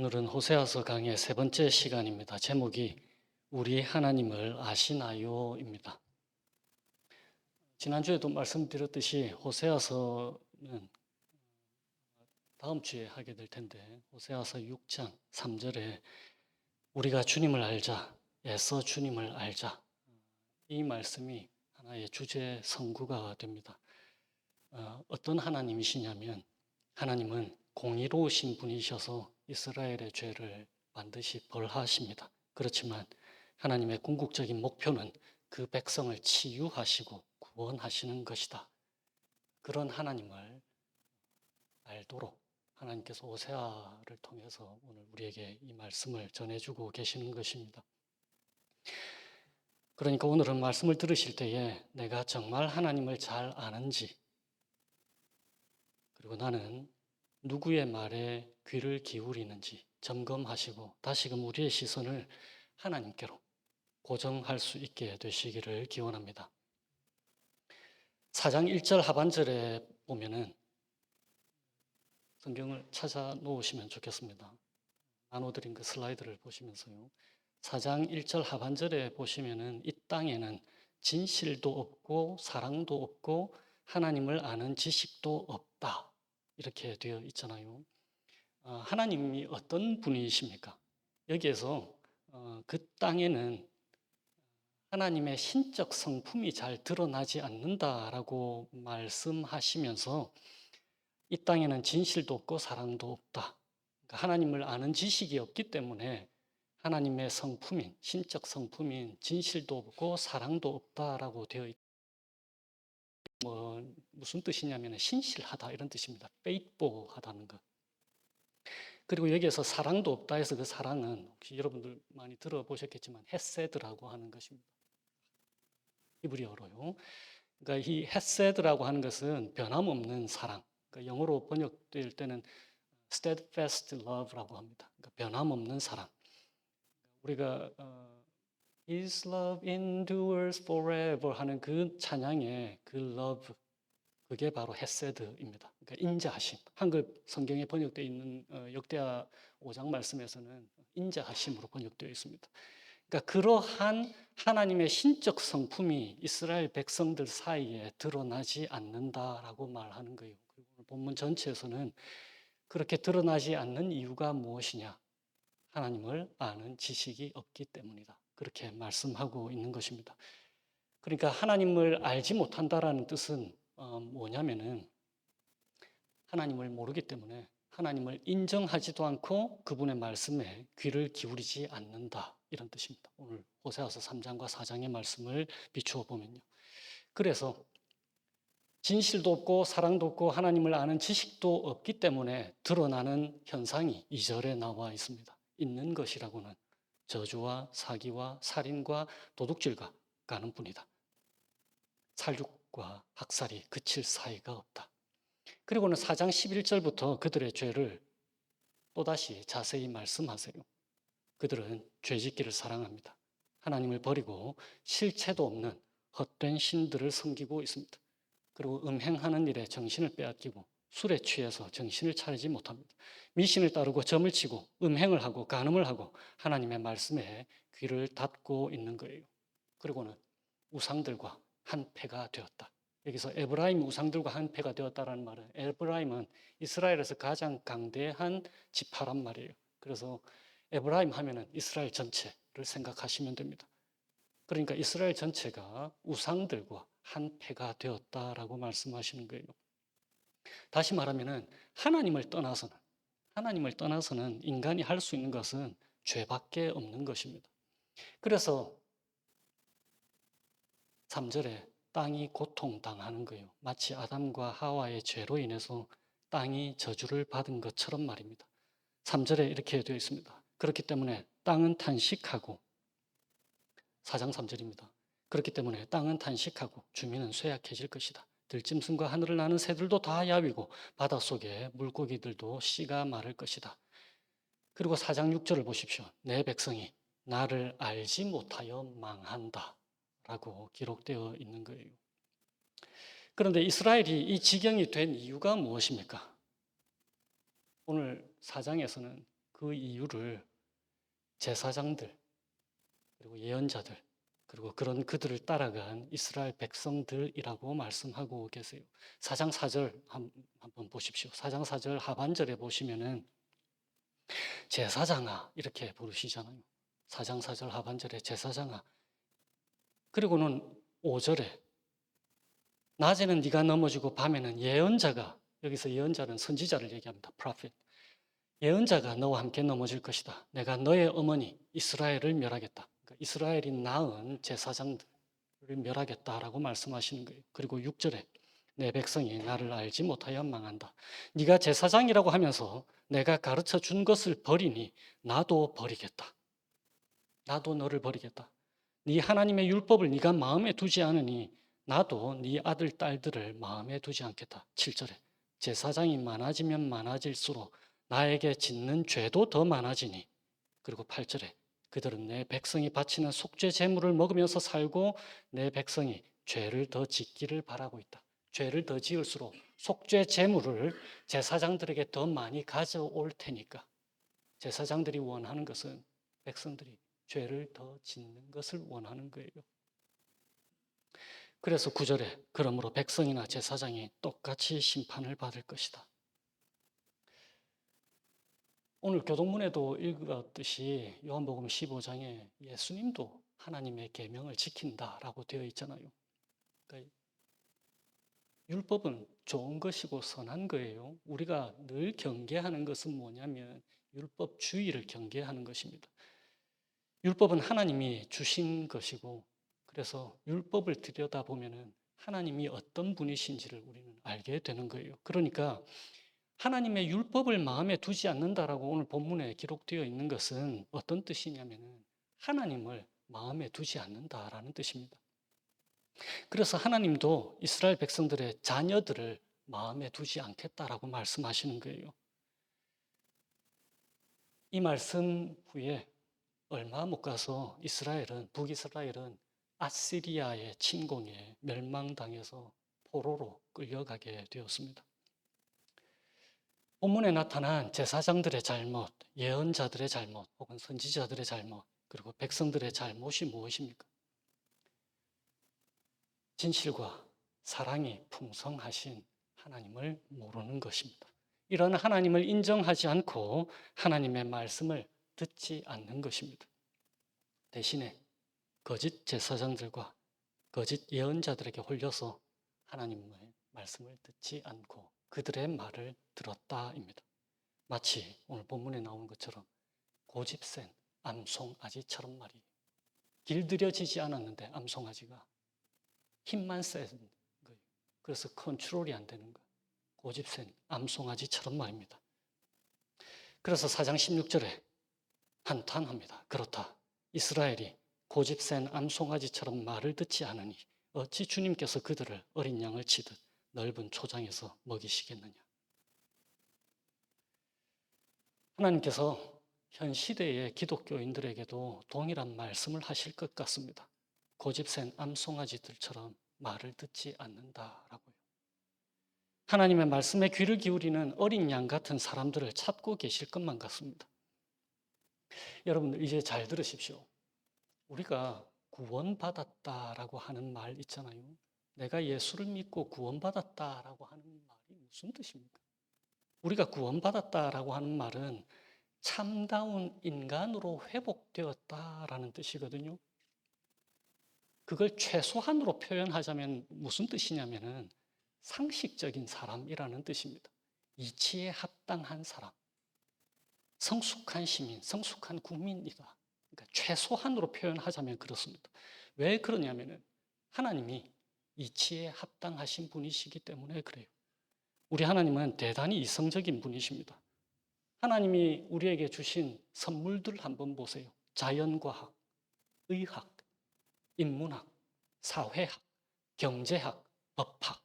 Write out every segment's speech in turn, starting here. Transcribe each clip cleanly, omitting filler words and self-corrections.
오늘은 호세아서 강의 세 번째 시간입니다. 제목이 우리 하나님을 아시나요입니다. 지난주에도 말씀드렸듯이 호세아서는 다음 주에 하게 될 텐데 호세아서 6장 3절에 우리가 주님을 알자, 애써 주님을 알자, 이 말씀이 하나의 주제 성구가 됩니다. 어떤 하나님이시냐면 하나님은 공의로우신 분이셔서 이스라엘의 죄를 반드시 벌하십니다. 그렇지만 하나님의 궁극적인 목표는 그 백성을 치유하시고 구원하시는 것이다. 그런 하나님을 알도록 하나님께서 호세아를 통해서 오늘 우리에게 이 말씀을 전해주고 계시는 것입니다. 그러니까 오늘은 말씀을 들으실 때에 내가 정말 하나님을 잘 아는지, 그리고 나는 누구의 말에 귀를 기울이는지 점검하시고 다시금 우리의 시선을 하나님께로 고정할 수 있게 되시기를 기원합니다. 4장 1절 하반절에 보면은 성경을 찾아 놓으시면 좋겠습니다. 나눠드린 그 슬라이드를 보시면서요. 4장 1절 하반절에 보시면은 이 땅에는 진실도 없고 사랑도 없고 하나님을 아는 지식도 없다. 이렇게 되어 있잖아요. 하나님이 어떤 분이십니까? 여기에서 그 땅에는 하나님의 신적 성품이 잘 드러나지 않는다라고 말씀하시면서 이 땅에는 진실도 없고 사랑도 없다. 그러니까 하나님을 아는 지식이 없기 때문에 하나님의 성품인, 신적 성품인 진실도 없고 사랑도 없다라고 되어 있다. 무슨 뜻이냐면 신실하다 이런 뜻입니다. faithful하다는 것. 그리고 여기에서 사랑도 없다 해서 그 사랑은 혹시 여러분들 많이 들어보셨겠지만 헤세드라고 하는 것입니다. 히브리어로요. 그러니까 이 헤세드라고 하는 것은 변함없는 사랑. 그러니까 영어로 번역될 때는 steadfast love라고 합니다. 그러니까 변함없는 사랑. 우리가 His love endures forever 하는 그 찬양의 그 love, 그게 바로 헤세드입니다. 그러니까 인자하심. 한글 성경에 번역되어 있는 역대하 5장 말씀에서는 인자하심으로 번역되어 있습니다. 그러니까 그러한 하나님의 신적 성품이 이스라엘 백성들 사이에 드러나지 않는다라고 말하는 거예요. 그리고 본문 전체에서는 그렇게 드러나지 않는 이유가 무엇이냐? 하나님을 아는 지식이 없기 때문이다. 그렇게 말씀하고 있는 것입니다. 그러니까 하나님을 알지 못한다라는 뜻은 뭐냐면은 하나님을 모르기 때문에 하나님을 인정하지도 않고 그분의 말씀에 귀를 기울이지 않는다. 이런 뜻입니다. 오늘 호세아서 3장과 4장의 말씀을 비추어 보면요. 그래서 진실도 없고 사랑도 없고 하나님을 아는 지식도 없기 때문에 드러나는 현상이 2절에 나와 있습니다. 있는 것이라고는 저주와 사기와 살인과 도둑질과 가는 뿐이다. 살육과 학살이 그칠 사이가 없다. 그리고는 4장 11절부터 그들의 죄를 또다시 자세히 말씀하세요. 그들은 죄짓기를 사랑합니다. 하나님을 버리고 실체도 없는 헛된 신들을 섬기고 있습니다. 그리고 음행하는 일에 정신을 빼앗기고 술에 취해서 정신을 차리지 못합니다. 미신을 따르고 점을 치고 음행을 하고 간음을 하고 하나님의 말씀에 귀를 닫고 있는 거예요. 그리고는 우상들과 한패가 되었다. 여기서 에브라임 우상들과 한패가 되었다라는 말은 에브라임은 이스라엘에서 가장 강대한 지파란 말이에요. 그래서 에브라임 하면은 이스라엘 전체를 생각하시면 됩니다. 그러니까 이스라엘 전체가 우상들과 한패가 되었다라고 말씀하시는 거예요. 다시 말하면은 하나님을 떠나서는 인간이 할 수 있는 것은 죄밖에 없는 것입니다. 그래서 3절에 땅이 고통당하는 거예요. 마치 아담과 하와의 죄로 인해서 땅이 저주를 받은 것처럼 말입니다. 3절에 이렇게 되어 있습니다. 그렇기 때문에 땅은 탄식하고 4장 3절입니다. 그렇기 때문에 땅은 탄식하고 주민은 쇠약해질 것이다. 들짐승과 하늘을 나는 새들도 다 야위고 바닷속의 물고기들도 씨가 마를 것이다. 그리고 4장 6절을 보십시오. 내 백성이 나를 알지 못하여 망한다 라고 기록되어 있는 거예요. 그런데 이스라엘이 이 지경이 된 이유가 무엇입니까? 오늘 4장에서는 그 이유를 제사장들 그리고 예언자들 그리고 그런 그들을 따라간 이스라엘 백성들이라고 말씀하고 계세요. 4장 4절 한번 보십시오. 4장 4절 하반절에 보시면은 제사장아 이렇게 부르시잖아요. 4장 4절 하반절에 제사장아. 그리고는 5절에 낮에는 네가 넘어지고 밤에는 예언자가, 여기서 예언자는 선지자를 얘기합니다. prophet. 예언자가 너와 함께 넘어질 것이다. 내가 너의 어머니 이스라엘을 멸하겠다. 그러니까 이스라엘이 낳은 제사장들을 멸하겠다라고 말씀하시는 거예요. 그리고 6절에 내 백성이 나를 알지 못하여 망한다. 네가 제사장이라고 하면서 내가 가르쳐 준 것을 버리니 나도 버리겠다. 나도 너를 버리겠다. 네 하나님의 율법을 네가 마음에 두지 않으니 나도 네 아들 딸들을 마음에 두지 않겠다. 7절에 제사장이 많아지면 많아질수록 나에게 짓는 죄도 더 많아지니. 그리고 8절에 그들은 내 백성이 바치는 속죄 제물을 먹으면서 살고 내 백성이 죄를 더 짓기를 바라고 있다. 죄를 더 지을수록 속죄 제물을 제사장들에게 더 많이 가져올 테니까. 제사장들이 원하는 것은 백성들이 죄를 더 짓는 것을 원하는 거예요. 그래서 9절에 그러므로 백성이나 제사장이 똑같이 심판을 받을 것이다. 오늘 교동문에도 읽었듯이 요한복음 15장에 예수님도 하나님의 계명을 지킨다라고 되어 있잖아요. 그러니까 율법은 좋은 것이고 선한 거예요. 우리가 늘 경계하는 것은 뭐냐면 율법주의를 경계하는 것입니다. 율법은 하나님이 주신 것이고, 그래서 율법을 들여다보면 하나님이 어떤 분이신지를 우리는 알게 되는 거예요. 그러니까 하나님의 율법을 마음에 두지 않는다라고 오늘 본문에 기록되어 있는 것은 어떤 뜻이냐면 하나님을 마음에 두지 않는다라는 뜻입니다. 그래서 하나님도 이스라엘 백성들의 자녀들을 마음에 두지 않겠다라고 말씀하시는 거예요. 이 말씀 후에 얼마 못 가서 북이스라엘은 아시리아의 침공에 멸망당해서 포로로 끌려가게 되었습니다. 본문에 나타난 제사장들의 잘못, 예언자들의 잘못, 혹은 선지자들의 잘못, 그리고 백성들의 잘못이 무엇입니까? 진실과 사랑이 풍성하신 하나님을 모르는 것입니다. 이런 하나님을 인정하지 않고 하나님의 말씀을 듣지 않는 것입니다. 대신에 거짓 제사장들과 거짓 예언자들에게 홀려서 하나님의 말씀을 듣지 않고 그들의 말을 들었다입니다. 마치 오늘 본문에 나오는 것처럼 고집센 암송아지처럼 말이에요. 길들여지지 않았는데 암송아지가 힘만 센 거예요. 그래서 컨트롤이 안 되는 거예요. 고집센 암송아지처럼 말입니다. 그래서 4장 16절에 한탄합니다. 그렇다. 이스라엘이 고집센 암송아지처럼 말을 듣지 않으니 어찌 주님께서 그들을 어린 양을 치듯 넓은 초장에서 먹이시겠느냐. 하나님께서 현 시대의 기독교인들에게도 동일한 말씀을 하실 것 같습니다. 고집센 암송아지들처럼 말을 듣지 않는다라고요. 하나님의 말씀에 귀를 기울이는 어린 양 같은 사람들을 찾고 계실 것만 같습니다. 여러분들 이제 잘 들으십시오. 우리가 구원받았다라고 하는 말 있잖아요. 내가 예수를 믿고 구원받았다라고 하는 말이 무슨 뜻입니까? 우리가 구원받았다라고 하는 말은 참다운 인간으로 회복되었다라는 뜻이거든요. 그걸 최소한으로 표현하자면 무슨 뜻이냐면은 상식적인 사람이라는 뜻입니다. 이치에 합당한 사람, 성숙한 시민, 성숙한 국민이다. 그러니까 최소한으로 표현하자면 그렇습니다. 왜 그러냐면은 하나님이 이치에 합당하신 분이시기 때문에 그래요. 우리 하나님은 대단히 이성적인 분이십니다. 하나님이 우리에게 주신 선물들 한번 보세요. 자연과학, 의학, 인문학, 사회학, 경제학, 법학.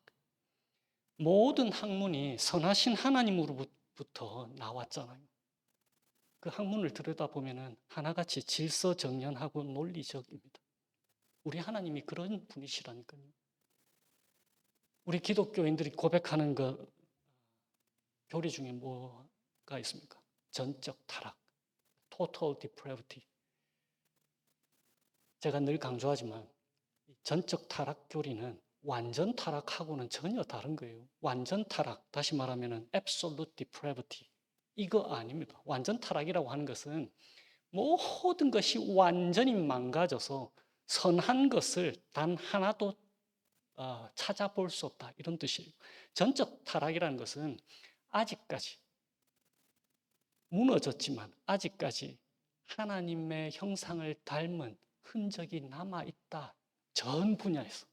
모든 학문이 선하신 하나님으로부터 나왔잖아요. 그 학문을 들여다보면 하나같이 질서정연하고 논리적입니다. 우리 하나님이 그런 분이시라니까요. 우리 기독교인들이 고백하는 그 교리 중에 뭐가 있습니까? 전적 타락, total depravity. 제가 늘 강조하지만 전적 타락 교리는 완전 타락하고는 전혀 다른 거예요. 완전 타락, 다시 말하면 absolute depravity. 이거 아닙니다. 완전 타락이라고 하는 것은 모든 것이 완전히 망가져서 선한 것을 단 하나도 찾아볼 수 없다, 이런 뜻이에요. 전적 타락이라는 것은 아직까지 무너졌지만 아직까지 하나님의 형상을 닮은 흔적이 남아있다. 전 분야에서.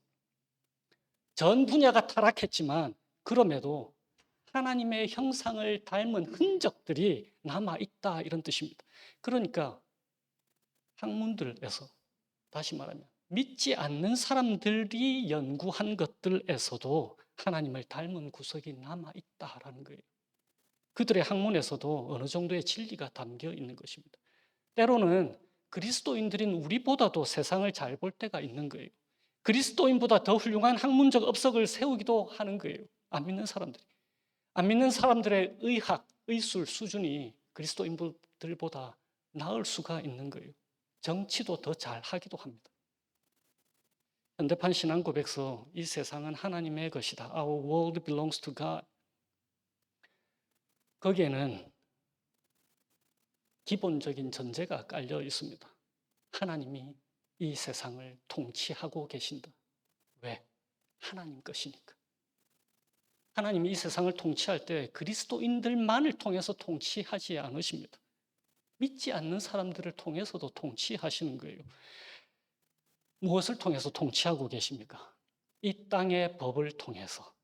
전 분야가 타락했지만 그럼에도 하나님의 형상을 닮은 흔적들이 남아있다, 이런 뜻입니다. 그러니까 학문들에서, 다시 말하면 믿지 않는 사람들이 연구한 것들에서도 하나님을 닮은 구석이 남아있다라는 거예요. 그들의 학문에서도 어느 정도의 진리가 담겨 있는 것입니다. 때로는 그리스도인들인 우리보다도 세상을 잘 볼 때가 있는 거예요. 그리스도인보다 더 훌륭한 학문적 업석을 세우기도 하는 거예요. 안 믿는 사람들이. 안 믿는 사람들의 의학, 의술 수준이 그리스도인들보다 나을 수가 있는 거예요. 정치도 더 잘하기도 합니다. 현대판 신앙 고백서, 이 세상은 하나님의 것이다. Our world belongs to God. 거기에는 기본적인 전제가 깔려 있습니다. 하나님이 이 세상을 통치하고 계신다. 왜? 하나님 것이니까. 하나님이 이 세상을 통치할 때 그리스도인들만을 통해서 통치하지 않으십니다. 믿지 않는 사람들을 통해서도 통치하시는 거예요. 무엇을 통해서 통치하고 계십니까? 이 땅의 법을 통해서.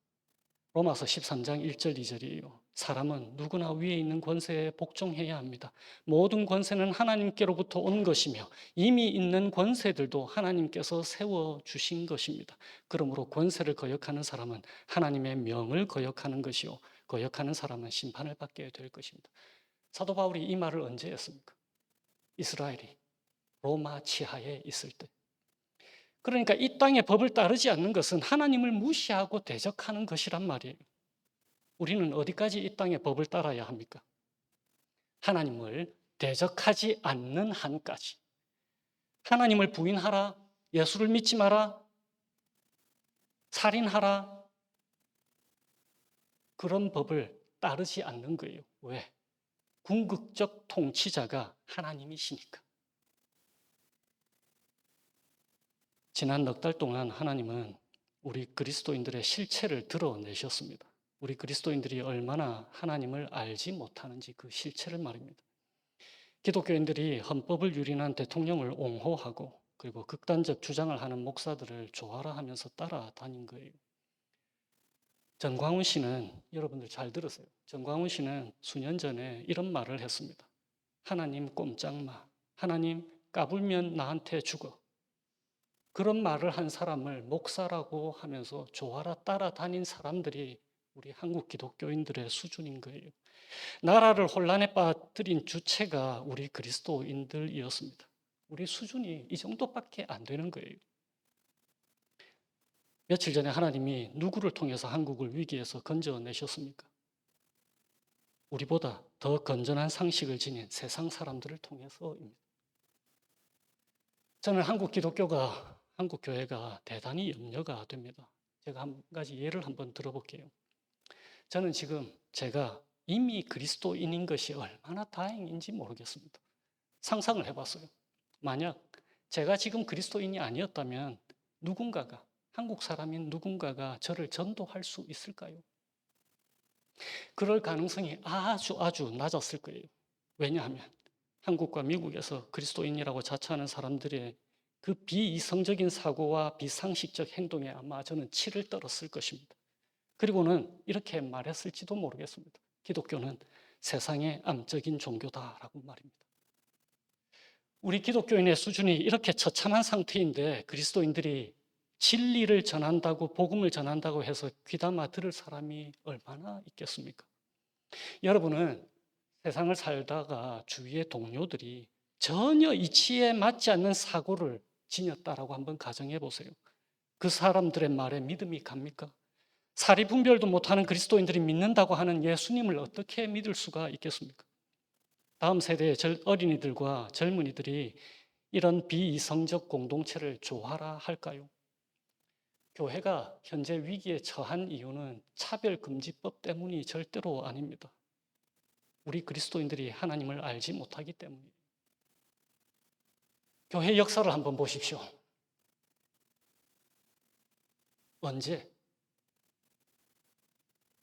로마서 13장 1절 2절이에요. 사람은 누구나 위에 있는 권세에 복종해야 합니다. 모든 권세는 하나님께로부터 온 것이며 이미 있는 권세들도 하나님께서 세워주신 것입니다. 그러므로 권세를 거역하는 사람은 하나님의 명을 거역하는 것이요, 거역하는 사람은 심판을 받게 될 것입니다. 사도 바울이 이 말을 언제 했습니까? 이스라엘이 로마 지하에 있을 때. 그러니까 이 땅의 법을 따르지 않는 것은 하나님을 무시하고 대적하는 것이란 말이에요. 우리는 어디까지 이 땅의 법을 따라야 합니까? 하나님을 대적하지 않는 한까지. 하나님을 부인하라, 예수를 믿지 마라, 살인하라, 그런 법을 따르지 않는 거예요. 왜? 궁극적 통치자가 하나님이시니까. 지난 넉 달 동안 하나님은 우리 그리스도인들의 실체를 드러내셨습니다. 우리 그리스도인들이 얼마나 하나님을 알지 못하는지 그 실체를 말입니다. 기독교인들이 헌법을 유린한 대통령을 옹호하고 그리고 극단적 주장을 하는 목사들을 조아라 하면서 따라다닌 거예요. 전광훈 씨는, 여러분들 잘 들으세요. 전광훈 씨는 수년 전에 이런 말을 했습니다. 하나님 꼼짝마. 하나님 까불면 나한테 죽어. 그런 말을 한 사람을 목사라고 하면서 조아라 따라다닌 사람들이 우리 한국 기독교인들의 수준인 거예요. 나라를 혼란에 빠뜨린 주체가 우리 그리스도인들이었습니다. 우리 수준이 이 정도밖에 안 되는 거예요. 며칠 전에 하나님이 누구를 통해서 한국을 위기에서 건져내셨습니까? 우리보다 더 건전한 상식을 지닌 세상 사람들을 통해서입니다. 저는 한국 교회가 대단히 염려가 됩니다. 제가 한 가지 예를 한번 들어볼게요. 저는 지금 제가 이미 그리스도인인 것이 얼마나 다행인지 모르겠습니다. 상상을 해봤어요. 만약 제가 지금 그리스도인이 아니었다면 누군가가, 한국 사람인 누군가가 저를 전도할 수 있을까요? 그럴 가능성이 아주 낮았을 거예요. 왜냐하면 한국과 미국에서 그리스도인이라고 자처하는 사람들의 그 비이성적인 사고와 비상식적 행동에 아마 저는 치를 떨었을 것입니다. 그리고는 이렇게 말했을지도 모르겠습니다. 기독교는 세상의 암적인 종교다라고 말입니다. 우리 기독교인의 수준이 이렇게 처참한 상태인데 그리스도인들이 진리를 전한다고, 복음을 전한다고 해서 귀담아 들을 사람이 얼마나 있겠습니까? 여러분은 세상을 살다가 주위의 동료들이 전혀 이치에 맞지 않는 사고를 지녔다라고 한번 가정해 보세요. 그 사람들의 말에 믿음이 갑니까? 사리 분별도 못하는 그리스도인들이 믿는다고 하는 예수님을 어떻게 믿을 수가 있겠습니까? 다음 세대의 어린이들과 젊은이들이 이런 비이성적 공동체를 조화라 할까요? 교회가 현재 위기에 처한 이유는 차별금지법 때문이 절대로 아닙니다. 우리 그리스도인들이 하나님을 알지 못하기 때문이에요. 교회 역사를 한번 보십시오. 언제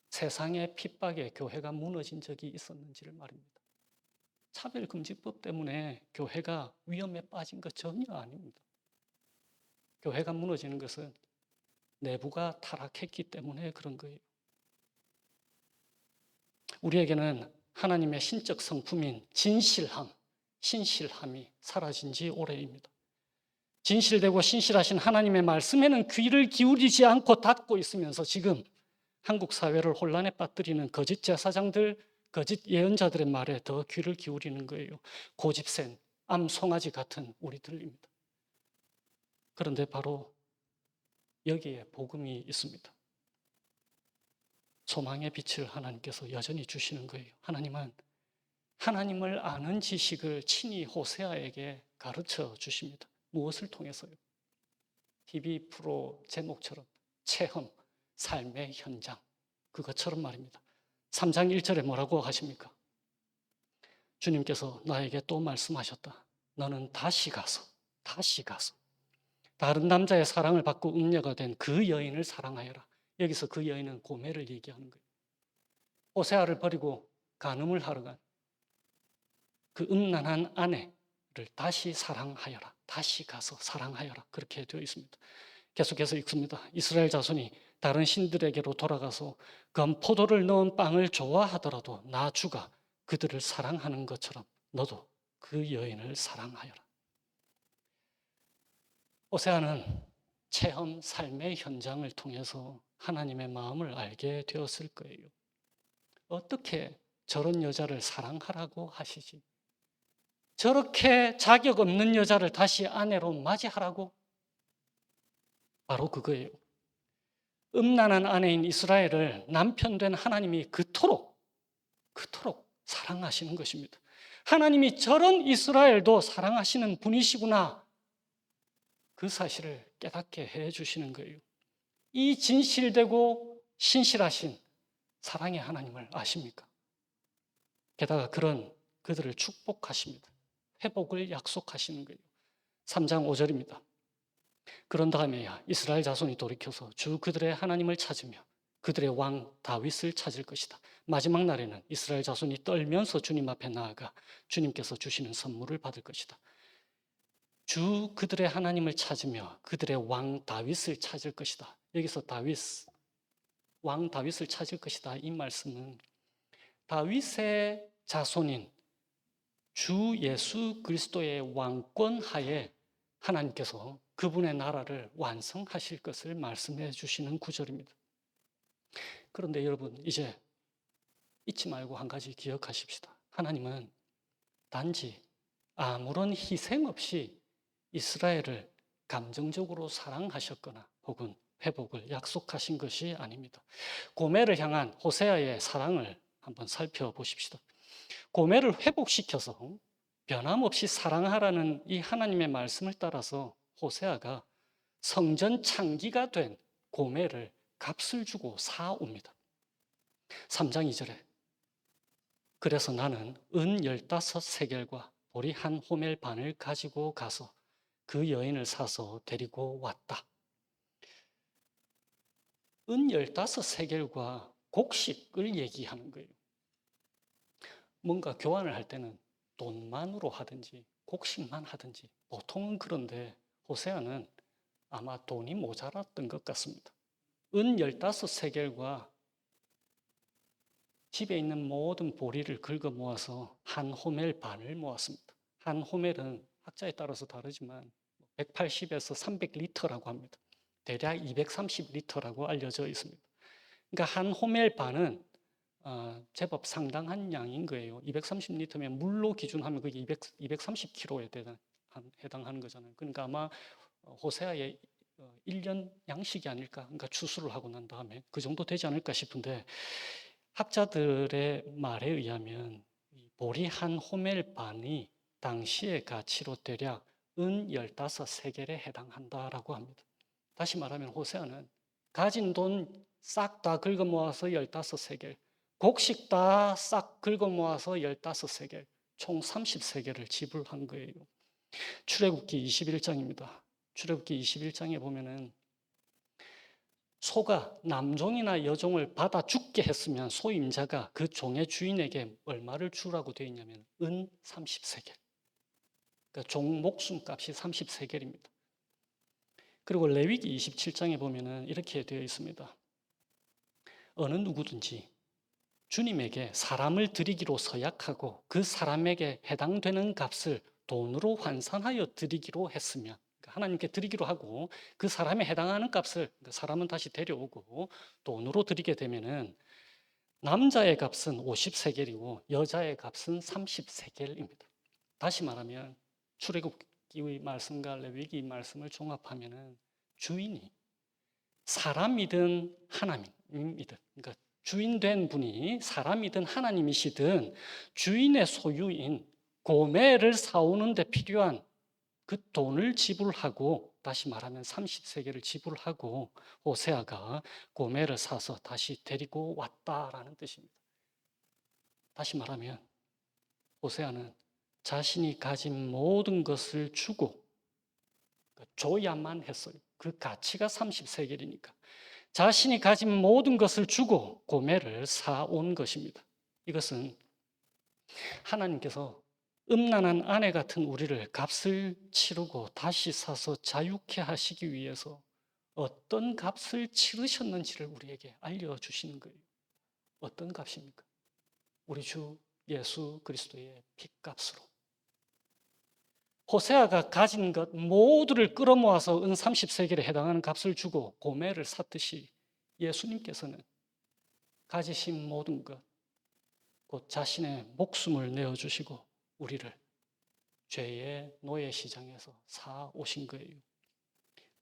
세상의 핍박에 교회가 무너진 적이 있었는지를 말입니다. 차별금지법 때문에 교회가 위험에 빠진 것 전혀 아닙니다. 교회가 무너지는 것은 내부가 타락했기 때문에 그런 거예요. 우리에게는 하나님의 신적 성품인 신실함이 사라진 지 오래입니다. 진실되고 신실하신 하나님의 말씀에는 귀를 기울이지 않고 닫고 있으면서 지금 한국 사회를 혼란에 빠뜨리는 거짓 제사장들, 거짓 예언자들의 말에 더 귀를 기울이는 거예요. 고집센 암송아지 같은 우리들입니다. 그런데 바로 여기에 복음이 있습니다. 소망의 빛을 하나님께서 여전히 주시는 거예요. 하나님은 하나님을 아는 지식을 친히 호세아에게 가르쳐 주십니다. 무엇을 통해서요? TV 프로 제목처럼 체험, 삶의 현장, 그것처럼 말입니다. 3장 1절에 뭐라고 하십니까? 주님께서 나에게 또 말씀하셨다. 너는 다시 가서 다른 남자의 사랑을 받고 음녀가 된 그 여인을 사랑하여라. 여기서 그 여인은 고멜을 얘기하는 거예요. 호세아를 버리고 간음을 하러 간 그 음란한 아내를 다시 사랑하여라. 다시 가서 사랑하여라. 그렇게 되어 있습니다. 계속해서 읽습니다. 이스라엘 자손이 다른 신들에게로 돌아가서 건포도를 넣은 빵을 좋아하더라도 나 주가 그들을 사랑하는 것처럼 너도 그 여인을 사랑하여라. 호세아는 체험 삶의 현장을 통해서 하나님의 마음을 알게 되었을 거예요. 어떻게 저런 여자를 사랑하라고 하시지? 저렇게 자격 없는 여자를 다시 아내로 맞이하라고? 바로 그거예요. 음란한 아내인 이스라엘을 남편 된 하나님이 그토록 사랑하시는 것입니다. 하나님이 저런 이스라엘도 사랑하시는 분이시구나. 그 사실을 깨닫게 해 주시는 거예요. 이 진실되고 신실하신 사랑의 하나님을 아십니까? 게다가 그들을 축복하십니다. 회복을 약속하시는 거예요. 3장 5절입니다. 그런 다음에야 이스라엘 자손이 돌이켜서 주 그들의 하나님을 찾으며 그들의 왕 다윗을 찾을 것이다. 마지막 날에는 이스라엘 자손이 떨면서 주님 앞에 나아가 주님께서 주시는 선물을 받을 것이다. 주 그들의 하나님을 찾으며 그들의 왕 다윗을 찾을 것이다. 여기서 왕 다윗을 찾을 것이다. 이 말씀은 다윗의 자손인 주 예수 그리스도의 왕권 하에 하나님께서 그분의 나라를 완성하실 것을 말씀해 주시는 구절입니다. 그런데 여러분, 이제 잊지 말고 한 가지 기억하십시다. 하나님은 단지 아무런 희생 없이 이스라엘을 감정적으로 사랑하셨거나 혹은 회복을 약속하신 것이 아닙니다. 고멜을 향한 호세아의 사랑을 한번 살펴보십시다. 고멜을 회복시켜서 변함없이 사랑하라는 이 하나님의 말씀을 따라서 호세아가 성전 창기가 된 고멜을 값을 주고 사옵니다. 3장 2절에 그래서 나는 은 15세겔과 보리 한 호멜 반을 가지고 가서 그 여인을 사서 데리고 왔다. 은 15세겔과 곡식을 얘기하는 거예요. 뭔가 교환을 할 때는 돈만으로 하든지 곡식만 하든지 보통은 그런데 호세아는 아마 돈이 모자랐던 것 같습니다. 은 15세겔과 집에 있는 모든 보리를 긁어 모아서 한 호멜 반을 모았습니다. 한 호멜은 학자에 따라서 다르지만 180에서 300리터라고 합니다. 대략 230리터라고 알려져 있습니다. 그러니까 한 호멜 반은 제법 상당한 양인 거예요. 230리터면 물로 기준하면 그게 230kg에 해당하는 거잖아요. 그러니까 아마 호세아의 1년 양식이 아닐까, 그러니까 추수를 하고 난 다음에 그 정도 되지 않을까 싶은데 학자들의 말에 의하면 보리 한 호멜 반이 당시의 가치로 대략 은 15세겔에 해당한다라고 합니다. 다시 말하면 호세아는 가진 돈 싹 다 긁어 모아서 15세겔, 곡식 다 싹 긁어 모아서 15세겔, 총 30세겔을 지불한 거예요. 출애굽기 21장입니다. 출애굽기 21장에 보면은 소가 남종이나 여종을 받아 죽게 했으면 소임자가 그 종의 주인에게 얼마를 주라고 되어 있냐면 은 30세겔. 그러니까 종 목숨값이 30세겔입니다. 그리고 레위기 27장에 보면은 이렇게 되어 있습니다. 어느 누구든지 주님에게 사람을 드리기로 서약하고 그 사람에게 해당되는 값을 돈으로 환산하여 드리기로 했으면, 그러니까 하나님께 드리기로 하고 그 사람에 해당하는 값을, 그 사람은 다시 데려오고 돈으로 드리게 되면은 남자의 값은 50세겔이고 여자의 값은 30세겔입니다. 다시 말하면 출애굽기의 말씀과 레위기 말씀을 종합하면은 주인이 사람이든 하나님이든, 그러니까 주인된 분이 사람이든 하나님이시든 주인의 소유인 고멜을 사오는 데 필요한 그 돈을 지불하고, 다시 말하면 30세겔을 지불하고 호세아가 고멜을 사서 다시 데리고 왔다라는 뜻입니다. 다시 말하면 호세아는 자신이 가진 모든 것을 주고 줘야만 했어요. 그 가치가 30세겔이니까. 자신이 가진 모든 것을 주고 고멜을 사온 것입니다. 이것은 하나님께서 음란한 아내 같은 우리를 값을 치르고 다시 사서 자유케 하시기 위해서 어떤 값을 치르셨는지를 우리에게 알려주시는 거예요. 어떤 값입니까? 우리 주 예수 그리스도의 핏값으로. 호세아가 가진 것 모두를 끌어모아서 은 30세겔에 해당하는 값을 주고 고멜을 샀듯이 예수님께서는 가지신 모든 것, 곧 자신의 목숨을 내어주시고 우리를 죄의 노예 시장에서 사오신 거예요.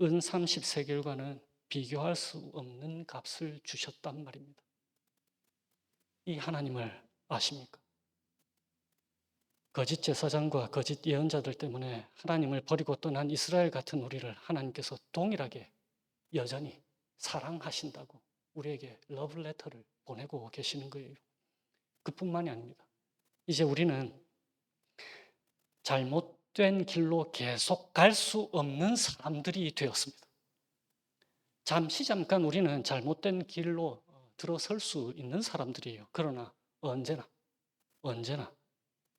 은 30세겔과는 비교할 수 없는 값을 주셨단 말입니다. 이 하나님을 아십니까? 거짓 제사장과 거짓 예언자들 때문에 하나님을 버리고 떠난 이스라엘 같은 우리를 하나님께서 동일하게 여전히 사랑하신다고 우리에게 러브레터를 보내고 계시는 거예요. 그뿐만이 아닙니다. 이제 우리는 잘못된 길로 계속 갈 수 없는 사람들이 되었습니다. 잠깐 우리는 잘못된 길로 들어설 수 있는 사람들이에요. 그러나 언제나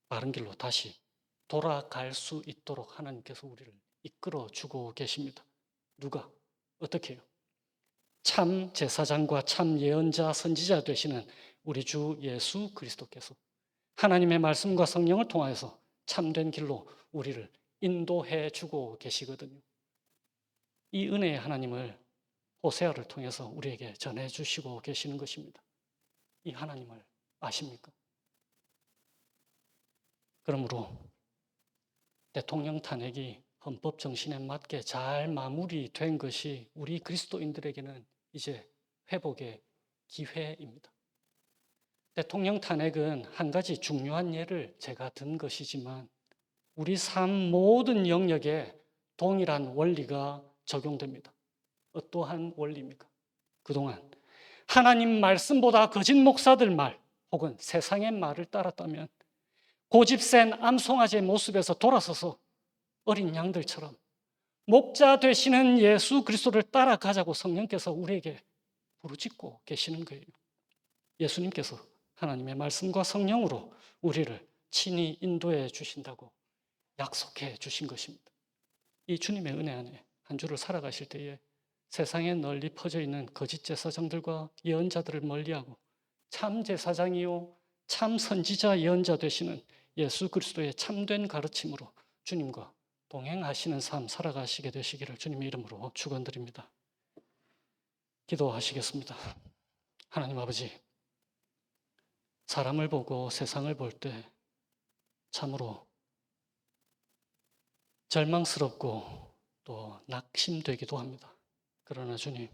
바른 길로 다시 돌아갈 수 있도록 하나님께서 우리를 이끌어 주고 계십니다. 누가? 어떻게 해요? 참 제사장과 참 예언자, 선지자 되시는 우리 주 예수 그리스도께서 하나님의 말씀과 성령을 통하여서 참된 길로 우리를 인도해 주고 계시거든요. 이 은혜의 하나님을 호세아를 통해서 우리에게 전해 주시고 계시는 것입니다. 이 하나님을 아십니까? 그러므로 대통령 탄핵이 헌법 정신에 맞게 잘 마무리된 것이 우리 그리스도인들에게는 이제 회복의 기회입니다. 대통령 탄핵은 한 가지 중요한 예를 제가 든 것이지만 우리 삶 모든 영역에 동일한 원리가 적용됩니다. 어떠한 원리입니까? 그동안 하나님 말씀보다 거짓 목사들 말 혹은 세상의 말을 따랐다면 고집센 암송아지의 모습에서 돌아서서 어린 양들처럼 목자 되시는 예수 그리스도를 따라가자고 성령께서 우리에게 부르짖고 계시는 거예요. 예수님께서 하나님의 말씀과 성령으로 우리를 친히 인도해 주신다고 약속해 주신 것입니다. 이 주님의 은혜 안에 한 주를 살아가실 때에 세상에 널리 퍼져 있는 거짓 제사장들과 예언자들을 멀리하고 참 제사장이요 참 선지자 예언자 되시는 예수 그리스도의 참된 가르침으로 주님과 동행하시는 삶 살아가시게 되시기를 주님의 이름으로 축원드립니다. 기도하시겠습니다. 하나님 아버지, 사람을 보고 세상을 볼 때 참으로 절망스럽고 또 낙심되기도 합니다. 그러나 주님,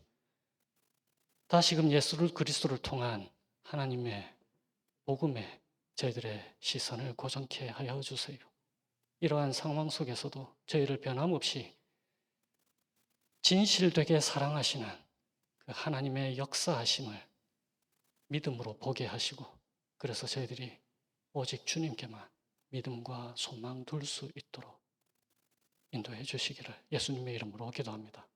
다시금 예수 그리스도를 통한 하나님의 복음의 저희들의 시선을 고정케 하여 주세요. 이러한 상황 속에서도 저희를 변함없이 진실되게 사랑하시는 그 하나님의 역사하심을 믿음으로 보게 하시고, 그래서 저희들이 오직 주님께만 믿음과 소망 둘 수 있도록 인도해 주시기를 예수님의 이름으로 기도합니다.